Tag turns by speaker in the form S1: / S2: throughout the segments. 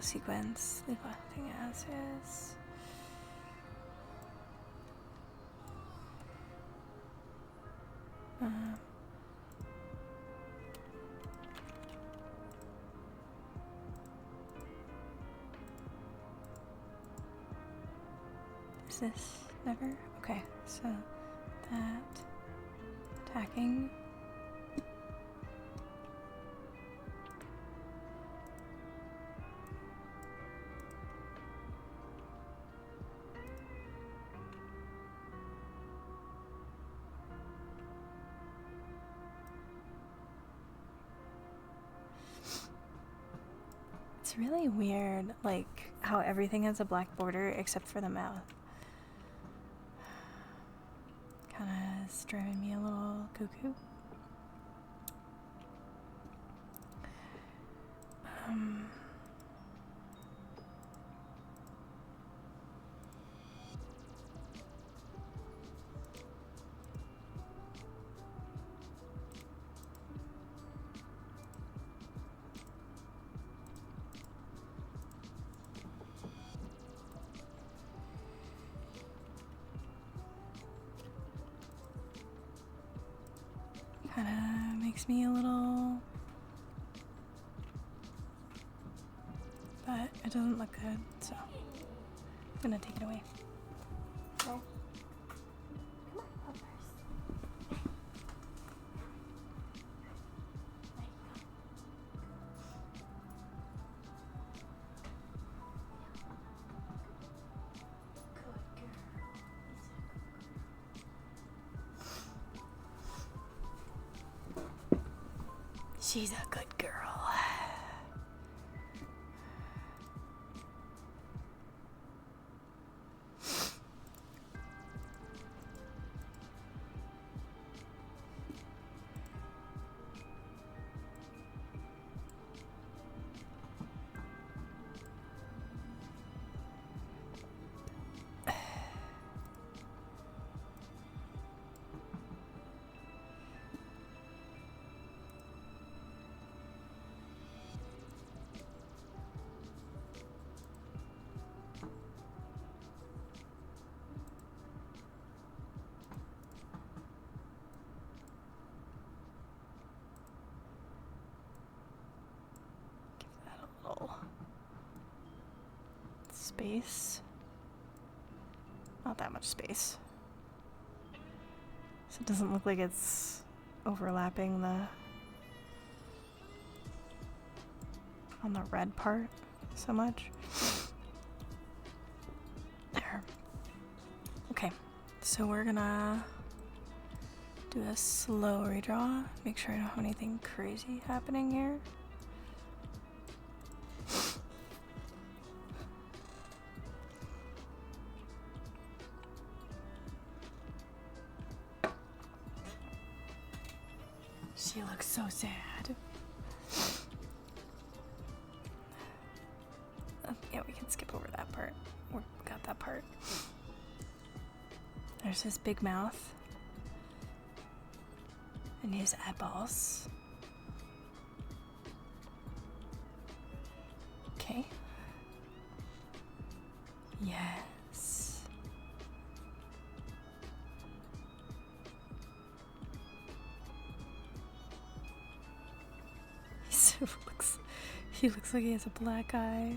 S1: sequence. Leave everything as is. Is this never? Okay, so that attacking. It's really weird, like, how everything has a black border except for the mouth. Kinda is driving me a little cuckoo. Kinda makes me a little, but it doesn't look good, so I'm gonna take it away.
S2: No. Come on, up first.
S1: She's a good girl. Space. Not that much space. So it doesn't look like it's overlapping on the red part so much. There. Okay, so we're gonna do a slow redraw. Make sure I don't have anything crazy happening here. She looks so sad. Yeah, we can skip over that part. We got that part. There's his big mouth. And his eyeballs. Okay. Yes. He looks like he has a black eye.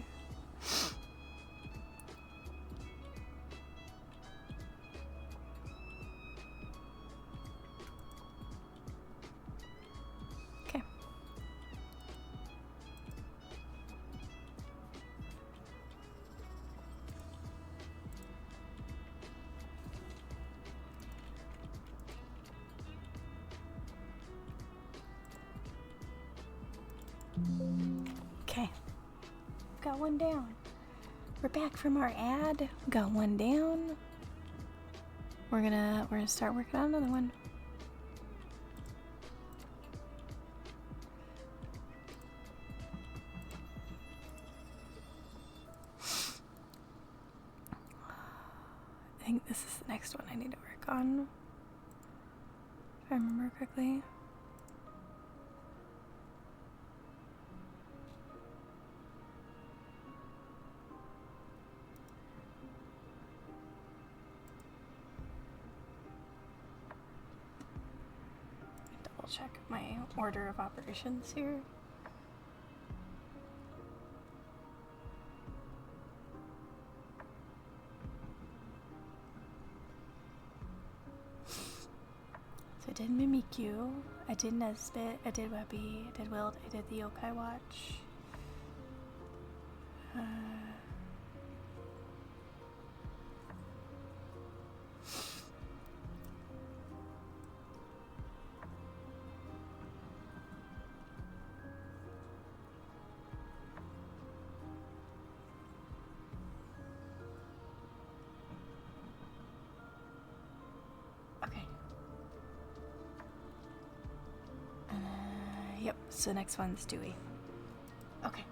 S1: Okay. Okay. Got one down. We're back from our ad. Got one down. We're gonna start working on another one. I think this is the next one I need to work on, if I remember correctly. check my order of operations here. So I did Mimikyu, I did Nesbit, I did Webby, I did Wild, I did the Yokai Watch. Yep, so the next one's Dewey. Okay.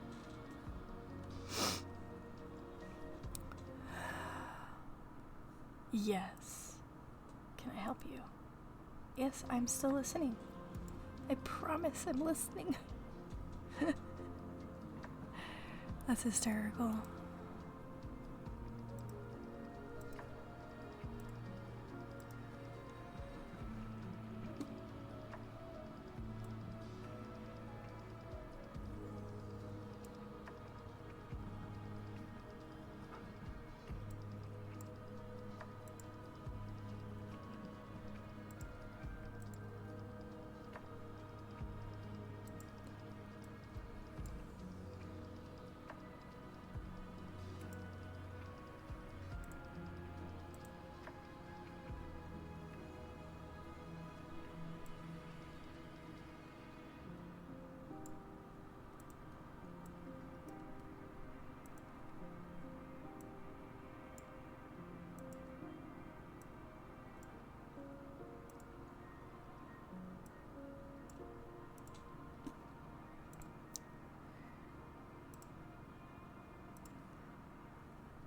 S1: Yes. Can I help you? Yes, I'm still listening. I promise I'm listening. That's hysterical.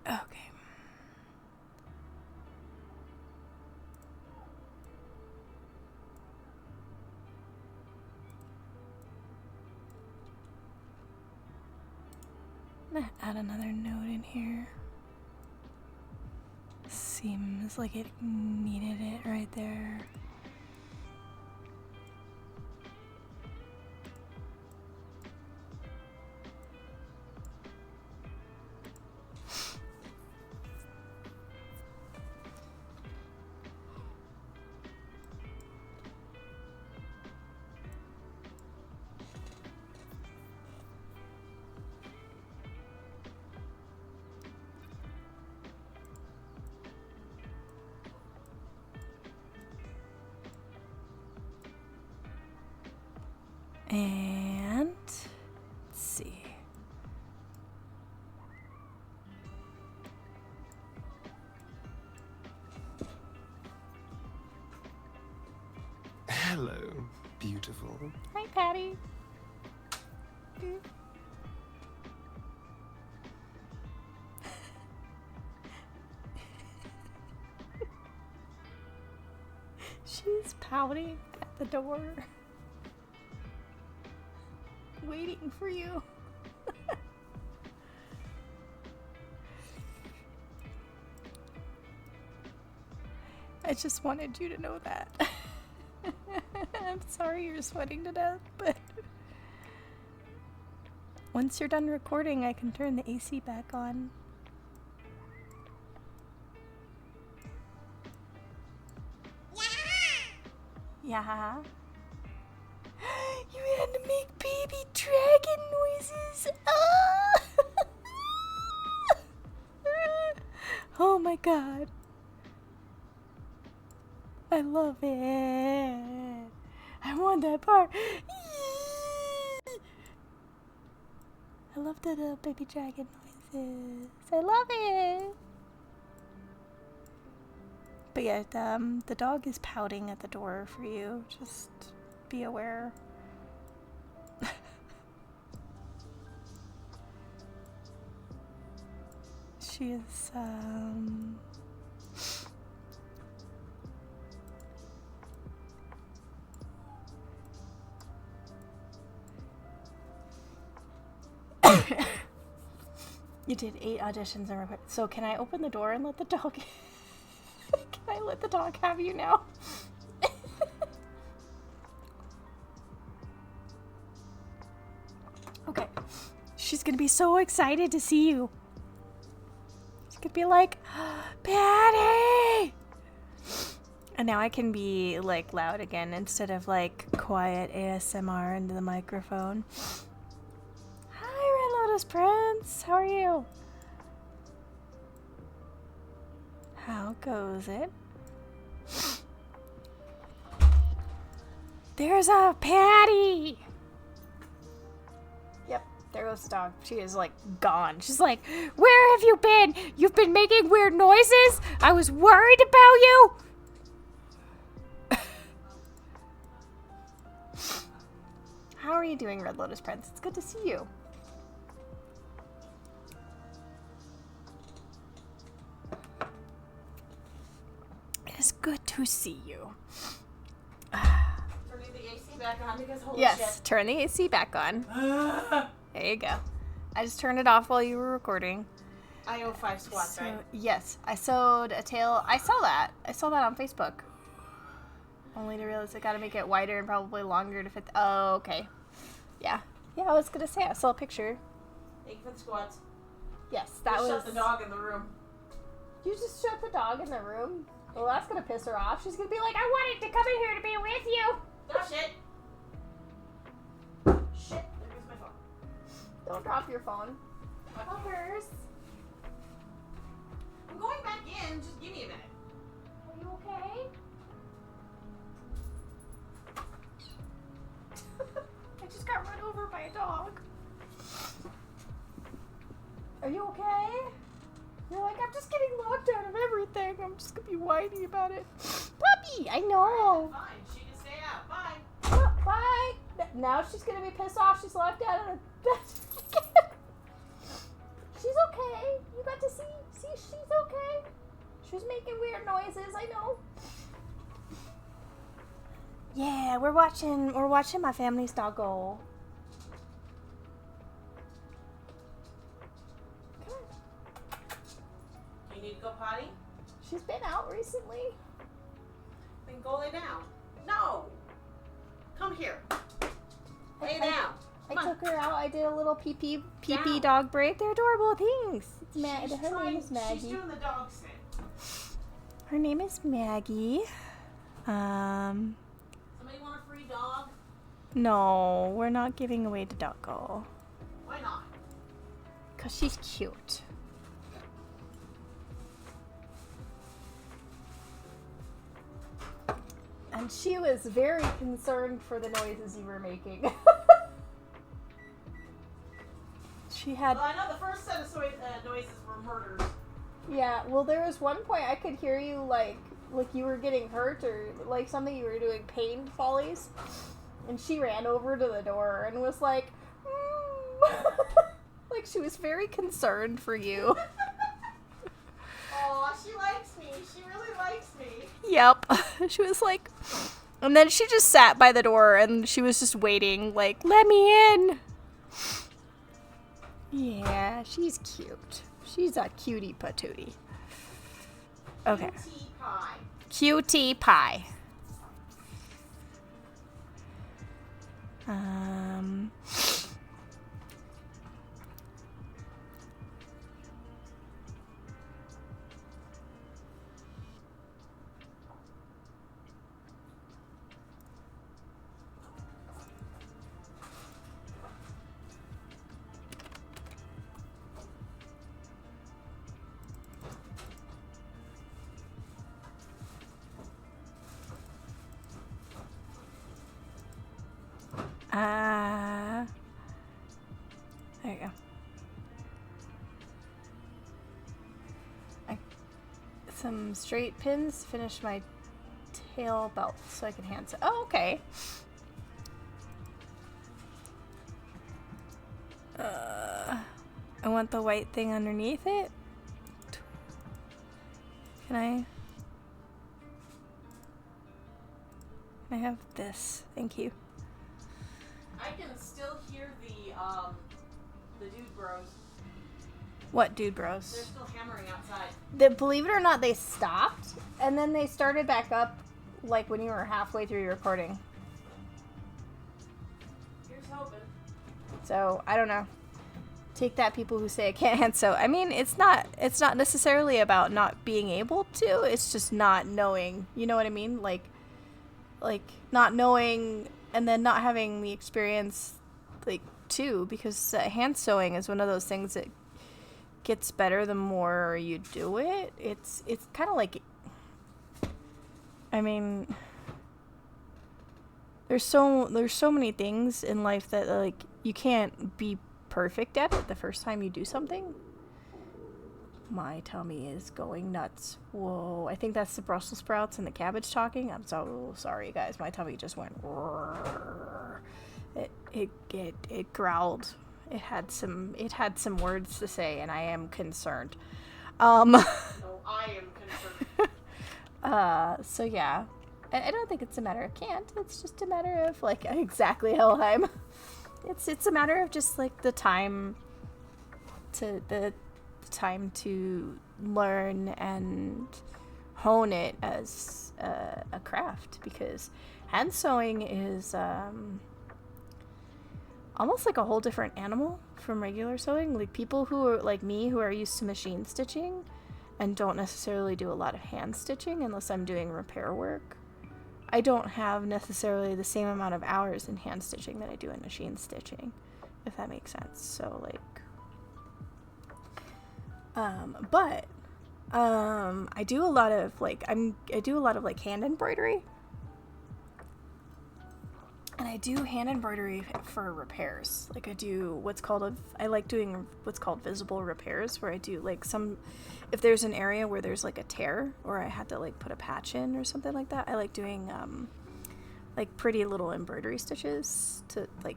S1: Okay. I'm gonna add another note in here. Seems like it needed it right there. And let's see.
S3: Hello, beautiful.
S1: Hi, Patty. She's pouting at the door, waiting for you. I just wanted you to know that. I'm sorry you're sweating to death, but once you're done recording, I can turn the AC back on. Yeah. You had to make baby dragon noises. Ah! Oh my god. I love it. I want that part. I love the little baby dragon noises. I love it. But yeah, the dog is pouting at the door for you. Just be aware. She is, You did 8 auditions and record. So can I open the door and let the dog... Can I let the dog have you now? She's gonna be so excited to see you. She's gonna be like, Patty! And now I can be like loud again instead of like quiet ASMR into the microphone. Hi, Red Lotus Prince. How are you? How goes it? There's a Patty! Yep, there goes the dog. She is like gone. She's like, where have you been? You've been making weird noises? I was worried about you! How are you doing, Red Lotus Prince? It's good to see you. It is good to see you.
S4: Turning the AC back on because holy
S1: Yes,
S4: shit.
S1: turn the AC back on. There you go. I just turned it off while you were recording.
S4: I owe 5 squats, right?
S1: Yes, I sewed a tail. I saw that. I saw that on Facebook. Only to realize I gotta make it wider and probably longer to fit. Oh, okay. Yeah. Yeah, I was gonna say I saw a picture.
S4: Thank you for the squats.
S1: Yes, that
S4: Just
S1: was.
S4: shut the dog in the room.
S1: You just shut the dog in the room? Well, that's gonna piss her off. She's gonna be like, I wanted to come in here to be with you.
S4: Oh shit. Shit. There goes my phone.
S1: Don't drop your phone.
S4: Puppers. I'm going back in. Just give me a minute.
S1: Are you okay? I just got run over by a dog. Are you okay? You're like, I'm just getting locked out of everything. I'm just gonna be whiny about it. Puppy, I know.
S4: Fine. She can stay out. Bye.
S1: Oh, bye. Now she's gonna be pissed off. She's locked out of the. She's okay. You got to see. See, she's okay. She was making weird noises. I know. Yeah, we're watching my family's doggo. Come on.
S4: You need to go potty?
S1: She's been out recently.
S4: Then go lay down. No. Come here. Lay
S1: I-
S4: down.
S1: I
S4: Come on.
S1: took her out. I did a little pee-pee
S4: Down.
S1: dog break. They're adorable things. It's
S4: She's
S1: her name is
S4: She's
S1: Maggie.
S4: doing the dog sit.
S1: Her name is Maggie.
S4: Somebody want a free dog?
S1: No, we're not giving away the doggo.
S4: Why not?
S1: Because she's cute. And she was very concerned for the noises you were making. She had...
S4: Well, I know the first set of noises were murders.
S1: Yeah, well, there was one point I could hear you, like you were getting hurt or, like, something you were doing pain follies. And she ran over to the door and was like, like, she was very concerned for you.
S4: Aw, she likes me. She really likes me.
S1: Yep. She was like... And then she just sat by the door and she was just waiting, like, let me in. Yeah, she's cute. She's a cutie patootie. Okay.
S4: Tea pie.
S1: Cutie pie. Um... There you go. Some straight pins finish my tail belt so I can hand set. Oh, okay. I want the white thing underneath it. Can I have this? Thank you.
S4: I can still hear the dude bros.
S1: What dude
S4: They're
S1: bros?
S4: still hammering outside.
S1: Believe it or not, they stopped and then they started back up like when you were halfway through your recording.
S4: Here's hoping.
S1: So I don't know. Take that, people who say I can't hand sew. I mean, it's not necessarily about not being able to. It's just not knowing. You know what I mean? Like not knowing and then not having the experience, like, too, because hand sewing is one of those things that gets better the more you do it. It's kind of like, I mean, there's so many things in life that, like, you can't be perfect at it the first time you do something. My tummy is going nuts. Whoa, I think that's the Brussels sprouts and the cabbage talking. I'm so sorry, guys. My tummy just went. It growled. It had some words to say, and I am concerned.
S4: No, I am concerned.
S1: So yeah, I don't think it's a matter of can't. It's just a matter of, like, exactly how I'm. It's a matter of just, like, the time to learn and hone it as a craft, because hand sewing is almost like a whole different animal from regular sewing. Like, people who are like me, who are used to machine stitching and don't necessarily do a lot of hand stitching unless I'm doing repair work, I don't have necessarily the same amount of hours in hand stitching that I do in machine stitching, if that makes sense. So, like, I do a lot of, like, hand embroidery. And I do hand embroidery for repairs. Like, I like doing what's called visible repairs, where I do, like, if there's an area where there's, like, a tear, or I had to, like, put a patch in or something like that, I like doing, like, pretty little embroidery stitches to, like,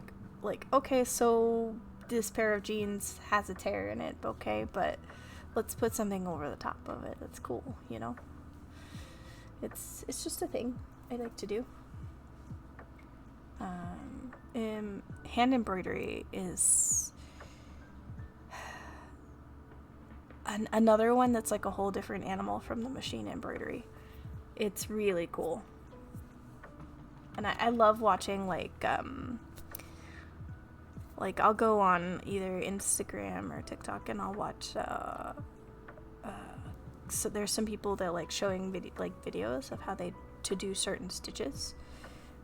S1: okay, so this pair of jeans has a tear in it, okay, but let's put something over the top of it that's cool, you know? It's just a thing I like to do. Hand embroidery is another one that's, like, a whole different animal from the machine embroidery. It's really cool. And I love watching, like, I'll go on either Instagram or TikTok and I'll watch, so there's some people that like showing videos of how to do certain stitches,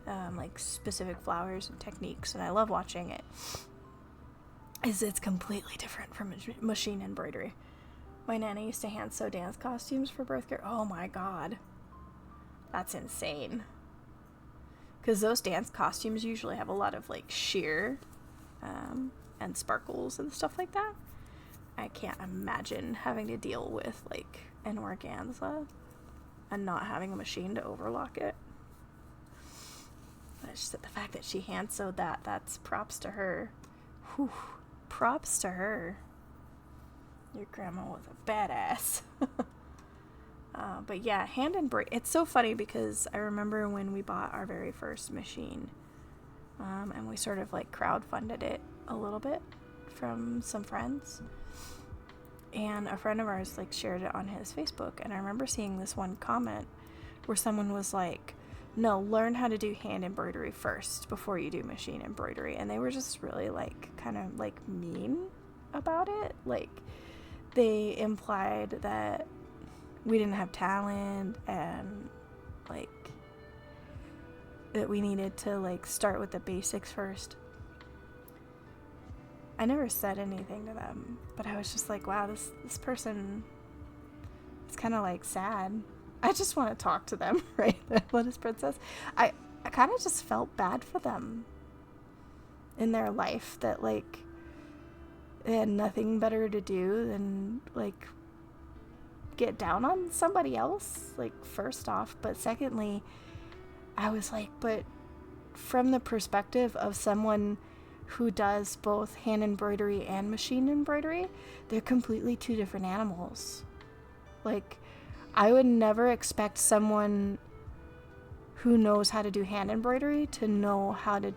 S1: like specific flowers and techniques, and I love watching it. It's completely different from machine embroidery. My nana used to hand sew dance costumes for birth care. Oh my god. That's insane. Because those dance costumes usually have a lot of, like, sheer and sparkles and stuff like that. I can't imagine having to deal with, like, an organza and not having a machine to overlock it. But it's just the fact that she hand sewed that's props to her. Whew. Props to her. Your grandma was a badass. But yeah, hand embroidery. It's so funny because I remember when we bought our very first machine, and we sort of like crowdfunded it a little bit from some friends. And a friend of ours like shared it on his Facebook, and I remember seeing this one comment where someone was like, no, learn how to do hand embroidery first before you do machine embroidery. And they were just really like kind of like mean about it. Like, they implied that we didn't have talent and like that we needed to like start with the basics first. I never said anything to them, but I was just like, wow, this person is kind of like sad. I just want to talk to them, right? What is Princess? I kind of just felt bad for them in their life, that like they had nothing better to do than like get down on somebody else, like, first off, but secondly, I was like, but from the perspective of someone who does both hand embroidery and machine embroidery, they're completely two different animals. Like, I would never expect someone who knows how to do hand embroidery to know how to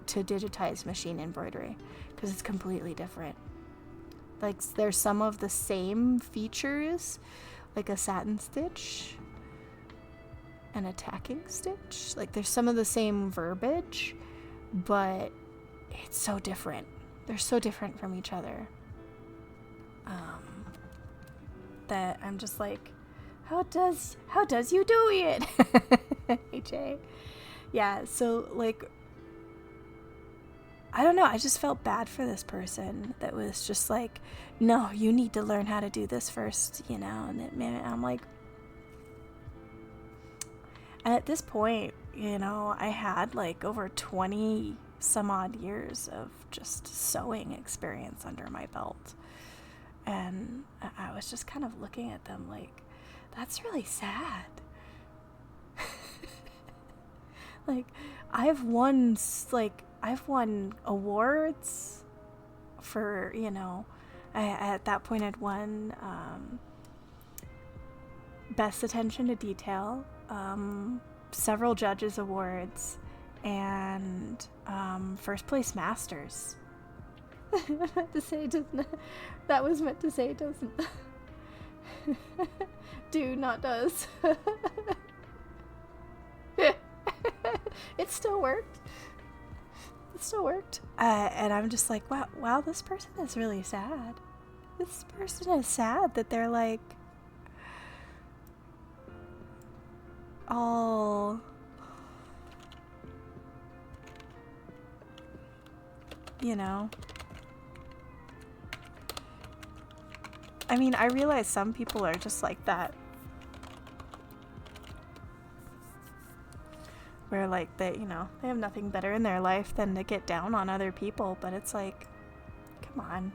S1: digitize machine embroidery, because it's completely different. Like, there's some of the same features, like a satin stitch and a tacking stitch. Like, there's some of the same verbiage, but it's so different. they're so different from each other. That I'm just like, how does you do it? AJ. Yeah, so like, I don't know, I just felt bad for this person that was just like, no, you need to learn how to do this first, you know, and I'm like, and at this point, you know, I had like over 20 some odd years of just sewing experience under my belt. And I was just kind of looking at them like, that's really sad. Like, I've won awards for, you know, at that point I'd won Best Attention to Detail, several judges awards, and first place masters. I meant to say it doesn't. That was meant to say it doesn't. Do, not does. It still worked. It still worked. And I'm just like, wow, this person is really sad. This person is sad that they're like all, you know. I mean, I realize some people are just like that. Where, like, they, you know, they have nothing better in their life than to get down on other people. But it's like, come on.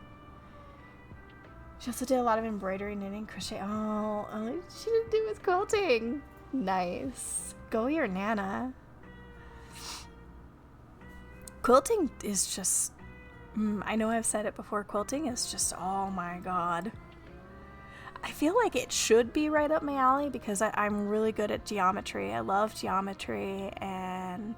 S1: She also did a lot of embroidery, knitting, crochet. Oh, she didn't do with quilting. Nice. Go your Nana. Quilting is just, I know I've said it before, quilting is just, oh my god. I feel like it should be right up my alley because I'm really good at geometry. I love geometry, and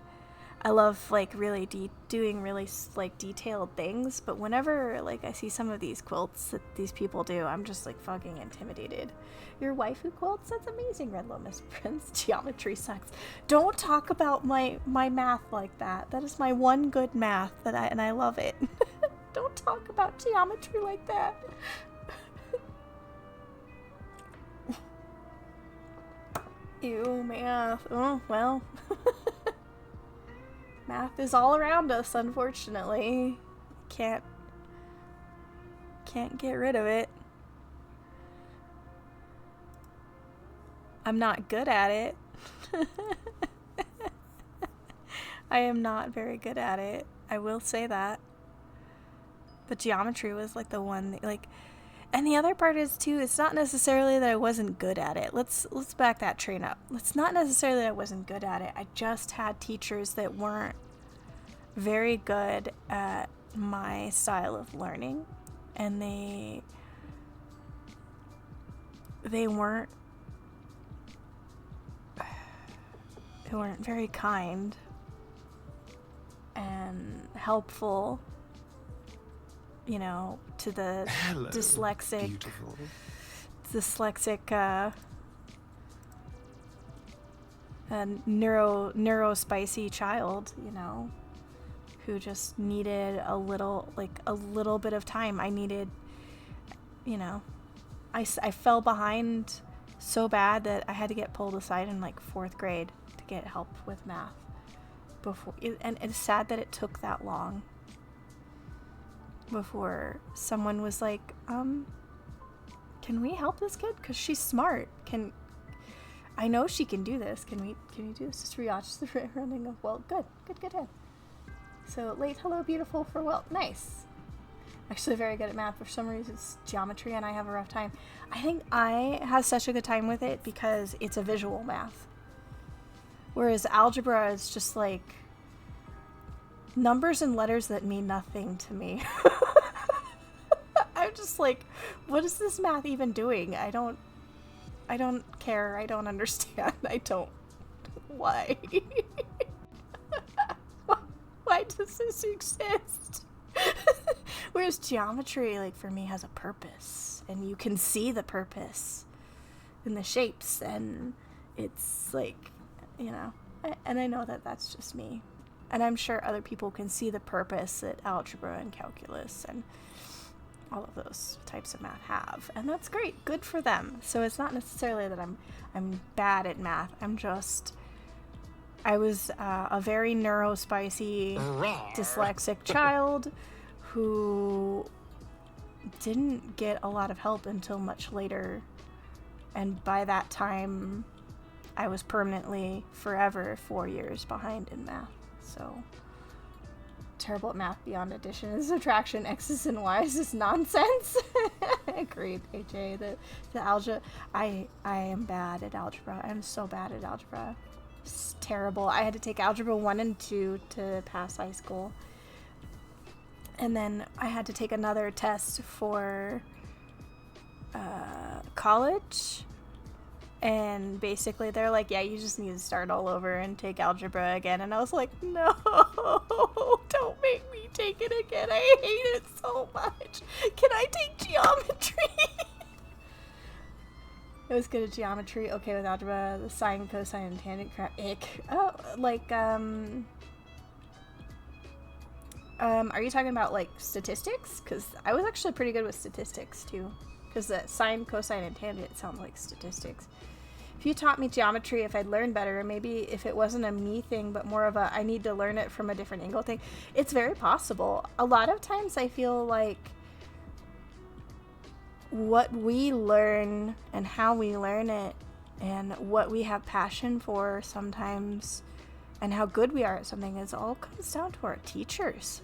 S1: I love like really doing really like detailed things. But whenever like I see some of these quilts that these people do, I'm just like fucking intimidated. Your waifu quilts? That's amazing, Red Lotus Prince. Geometry sucks. Don't talk about my math like that. That is my one good math and I love it. Don't talk about geometry like that. Ew, math. Oh, well. Math is all around us, unfortunately. Can't get rid of it. I'm not good at it. I am not very good at it. I will say that. But geometry was like the one that, like, and the other part is too, it's not necessarily that I wasn't good at it. Let's back that train up. It's not necessarily that I wasn't good at it. I just had teachers that weren't very good at my style of learning, and they weren't very kind and helpful, you know, to the
S3: Hello,
S1: dyslexic
S3: beautiful.
S1: neuro spicy child, you know, who just needed a little bit of time. I needed, you know, I fell behind so bad that I had to get pulled aside in like 4th grade to get help with math before, and it's sad that it took that long before someone was like, can we help this kid? Because she's smart. I know she can do this. Can we do this? Just rewatch the running of, well, good. So, late hello, beautiful for, well, nice. Actually very good at math. For some reason, it's geometry and I have a rough time. I think I have such a good time with it because it's a visual math. Whereas algebra is just like numbers and letters that mean nothing to me. I'm just like, what is this math even doing? I don't care. I don't understand. Why? Why does this exist? Whereas geometry, like, for me, has a purpose, and you can see the purpose in the shapes, and it's like, you know, and I know that that's just me. And I'm sure other people can see the purpose that algebra and calculus and all of those types of math have. And that's great. Good for them. So it's not necessarily that I'm bad at math. I was a very neurospicy, dyslexic child who didn't get a lot of help until much later. And by that time, I was permanently, forever, 4 years behind in math. So, terrible at math beyond addition and subtraction, X's and Y's is nonsense. Agreed, AJ. The algebra, I am bad at algebra. I'm so bad at algebra. It's terrible. I had to take algebra 1 and 2 to pass high school. And then I had to take another test for college. And basically they're like, yeah, you just need to start all over and take algebra again. And I was like, no, don't make me take it again. I hate it so much. Can I take geometry? I was good at geometry, okay with algebra, the sine, cosine, and tangent crap, ick. Oh, like, are you talking about, like, statistics? Because I was actually pretty good with statistics, too. Because the sine, cosine, and tangent sounds like statistics. If you taught me geometry, if I'd learned better, or maybe if it wasn't a me thing, but more of a I need to learn it from a different angle thing, it's very possible. A lot of times I feel like what we learn and how we learn it and what we have passion for sometimes and how good we are at something is all comes down to our teachers.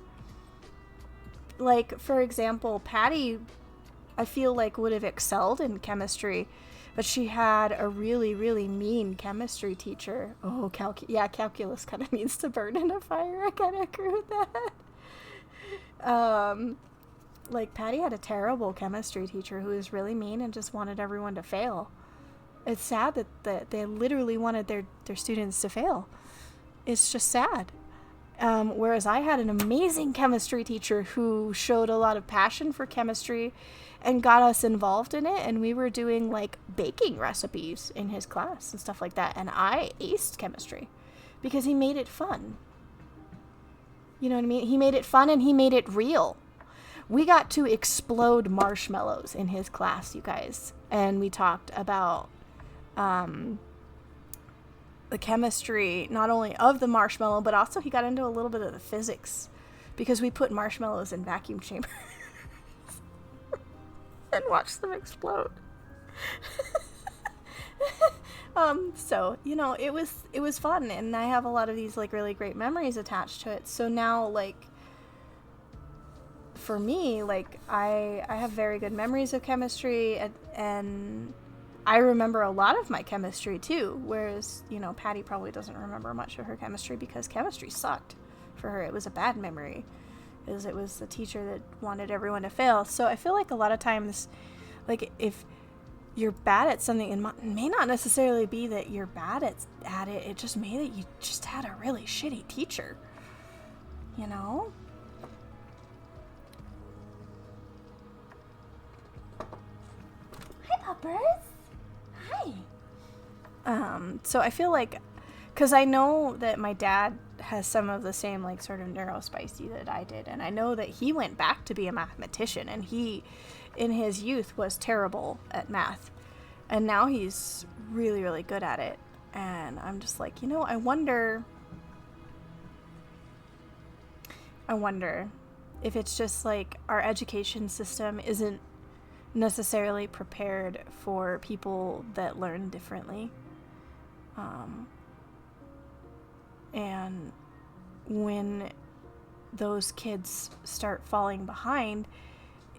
S1: Like, for example, Patty, I feel like would have excelled in chemistry, but she had a really, really mean chemistry teacher. Oh, calculus kind of needs to burn in a fire. I kind of agree with that. Like, Patty had a terrible chemistry teacher who was really mean and just wanted everyone to fail. It's sad that they literally wanted their students to fail. It's just sad. Whereas I had an amazing chemistry teacher who showed a lot of passion for chemistry and got us involved in it, and we were doing, like, baking recipes in his class and stuff like that, and I aced chemistry because he made it fun. You know what I mean? He made it fun and he made it real. We got to explode marshmallows in his class, you guys. And we talked about the chemistry, not only of the marshmallow, but also he got into a little bit of the physics. Because we put marshmallows in vacuum chambers and watched them explode. So, you know, it was fun. And I have a lot of these, like, really great memories attached to it. So now, like, for me, like, I have very good memories of chemistry, and I remember a lot of my chemistry too, whereas, you know, Patty probably doesn't remember much of her chemistry because chemistry sucked for her. It was a bad memory, because it was the teacher that wanted everyone to fail. So I feel like a lot of times, like, if you're bad at something, it may not necessarily be that you're bad at it, it just may that you just had a really shitty teacher, you know?
S2: Puppers. Hi.
S1: So I feel like, because I know that my dad has some of the same, like, sort of neurospicy that I did, and I know that he went back to be a mathematician, and he, in his youth, was terrible at math, and now he's really, really good at it, and I'm just like, you know, I wonder if it's just, like, our education system isn't necessarily prepared for people that learn differently. And when those kids start falling behind,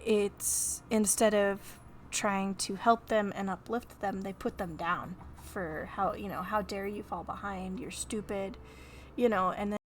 S1: it's, instead of trying to help them and uplift them, they put them down for how dare you fall behind, you're stupid, you know, and then